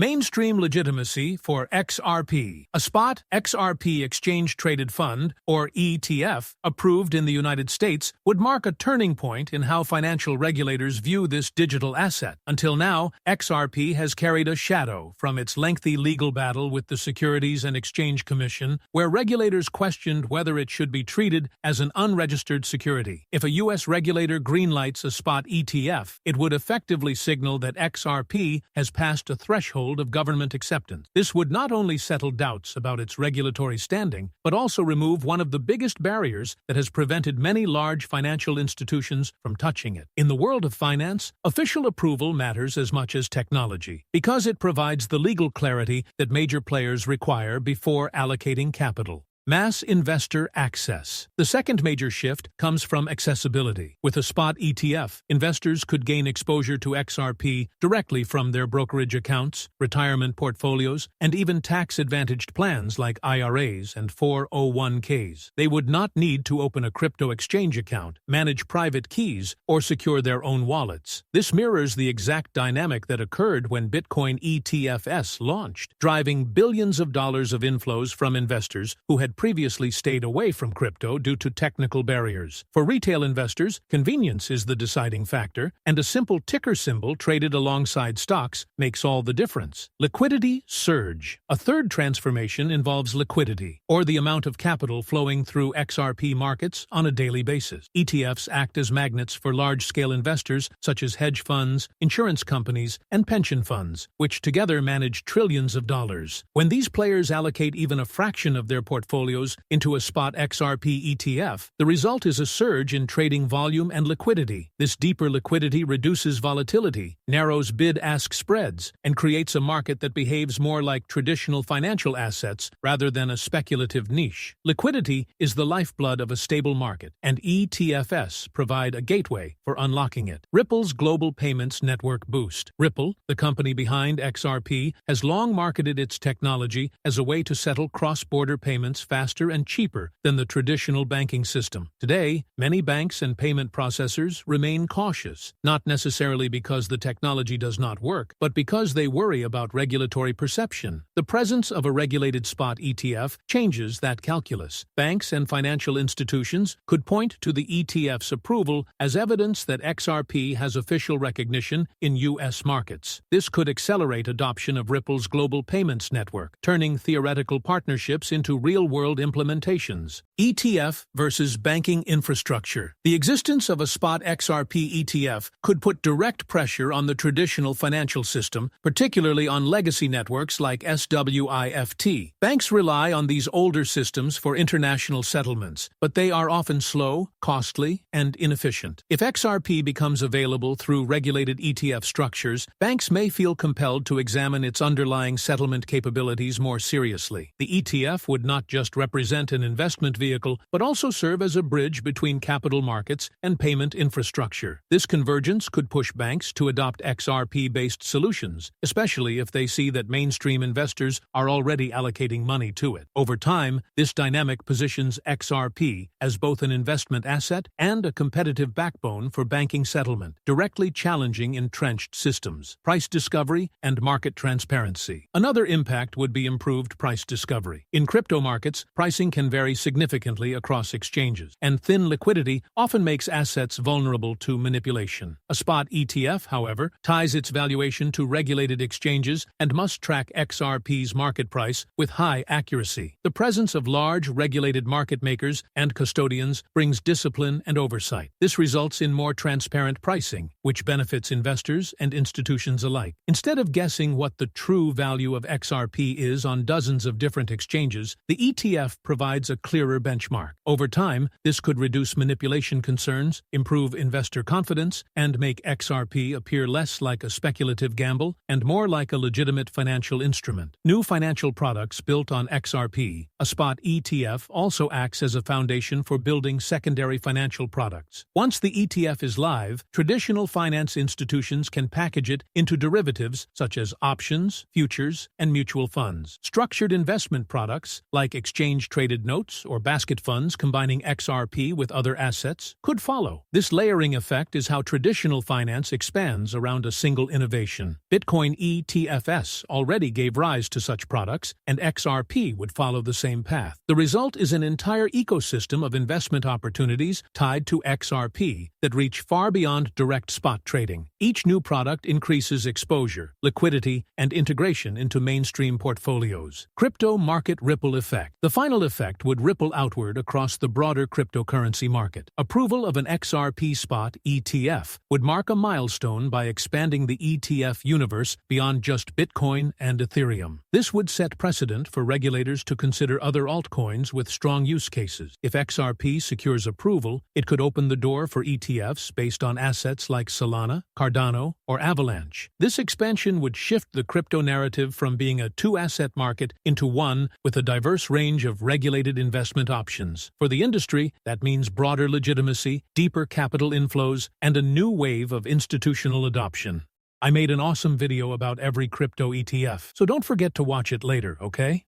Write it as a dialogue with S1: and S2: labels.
S1: Mainstream legitimacy for XRP. A spot XRP exchange-traded fund, or ETF, approved in the United States would mark a turning point in how financial regulators view this digital asset. Until now, XRP has carried a shadow from its lengthy legal battle with the Securities and Exchange Commission, where regulators questioned whether it should be treated as an unregistered security. If a U.S. regulator greenlights a spot ETF, it would effectively signal that XRP has passed a threshold of government acceptance. This would not only settle doubts about its regulatory standing, but also remove one of the biggest barriers that has prevented many large financial institutions from touching it. In the world of finance, official approval matters as much as technology, because it provides the legal clarity that major players require before allocating capital. Mass investor access. The second major shift comes from accessibility. With a spot ETF, investors could gain exposure to XRP directly from their brokerage accounts, retirement portfolios, and even tax-advantaged plans like IRAs and 401ks. They would not need to open a crypto exchange account, manage private keys, or secure their own wallets. This mirrors the exact dynamic that occurred when Bitcoin ETFs launched, driving billions of dollars of inflows from investors who had previously stayed away from crypto due to technical barriers. For retail investors, convenience is the deciding factor, and a simple ticker symbol traded alongside stocks makes all the difference. Liquidity surge. A third transformation involves liquidity, or the amount of capital flowing through XRP markets on a daily basis. ETFs act as magnets for large-scale investors such as hedge funds, insurance companies, and pension funds, which together manage trillions of dollars. When these players allocate even a fraction of their portfolios into a spot XRP ETF, the result is a surge in trading volume and liquidity. This deeper liquidity reduces volatility, narrows bid-ask spreads, and creates a market that behaves more like traditional financial assets rather than a speculative niche. Liquidity is the lifeblood of a stable market, and ETFs provide a gateway for unlocking it. Ripple's global payments network boost. Ripple, the company behind XRP, has long marketed its technology as a way to settle cross-border payments faster and cheaper than the traditional banking system. Today, many banks and payment processors remain cautious, not necessarily because the technology does not work, but because they worry about regulatory perception. The presence of a regulated spot ETF changes that calculus. Banks and financial institutions could point to the ETF's approval as evidence that XRP has official recognition in U.S. markets. This could accelerate adoption of Ripple's global payments network, turning theoretical partnerships into real-world implementations. ETF versus banking infrastructure. The existence of a spot XRP ETF could put direct pressure on the traditional financial system, particularly on legacy networks like SWIFT. Banks rely on these older systems for international settlements, but they are often slow, costly, and inefficient. If XRP becomes available through regulated ETF structures, banks may feel compelled to examine its underlying settlement capabilities more seriously. The ETF would not just represent an investment vehicle, but also serve as a bridge between capital markets and payment infrastructure. This convergence could push banks to adopt XRP-based solutions, especially if they see that mainstream investors are already allocating money to it. Over time, this dynamic positions XRP as both an investment asset and a competitive backbone for banking settlement, directly challenging entrenched systems, price discovery, and market transparency. Another impact would be improved price discovery. In crypto markets, pricing can vary significantly across exchanges, and thin liquidity often makes assets vulnerable to manipulation. A spot ETF, however, ties its valuation to regulated exchanges and must track XRP's market price with high accuracy. The presence of large, regulated market makers and custodians brings discipline and oversight. This results in more transparent pricing, which benefits investors and institutions alike. Instead of guessing what the true value of XRP is on dozens of different exchanges, the ETF provides a clearer benchmark. Over time, this could reduce manipulation concerns, improve investor confidence, and make XRP appear less like a speculative gamble and more like a legitimate financial instrument. New financial products built on XRP, a spot ETF, also acts as a foundation for building secondary financial products. Once the ETF is live, traditional finance institutions can package it into derivatives such as options, futures, and mutual funds. Structured investment products, like exchange exchange-traded notes or basket funds combining XRP with other assets could follow. This layering effect is how traditional finance expands around a single innovation. Bitcoin ETFs already gave rise to such products, and XRP would follow the same path. The result is an entire ecosystem of investment opportunities tied to XRP that reach far beyond direct spot trading. Each new product increases exposure, liquidity, and integration into mainstream portfolios. Crypto market ripple effect. The final effect would ripple outward across the broader cryptocurrency market. Approval of an XRP spot ETF would mark a milestone by expanding the ETF universe beyond just Bitcoin and Ethereum. This would set precedent for regulators to consider other altcoins with strong use cases. If XRP secures approval, it could open the door for ETFs based on assets like Solana, Cardano, or Avalanche. This expansion would shift the crypto narrative from being a two-asset market into one with a diverse range of regulated investment options. For the industry, that means broader legitimacy, deeper capital inflows, and a new wave of institutional adoption. I made an awesome video about every crypto ETF, so don't forget to watch it later, okay?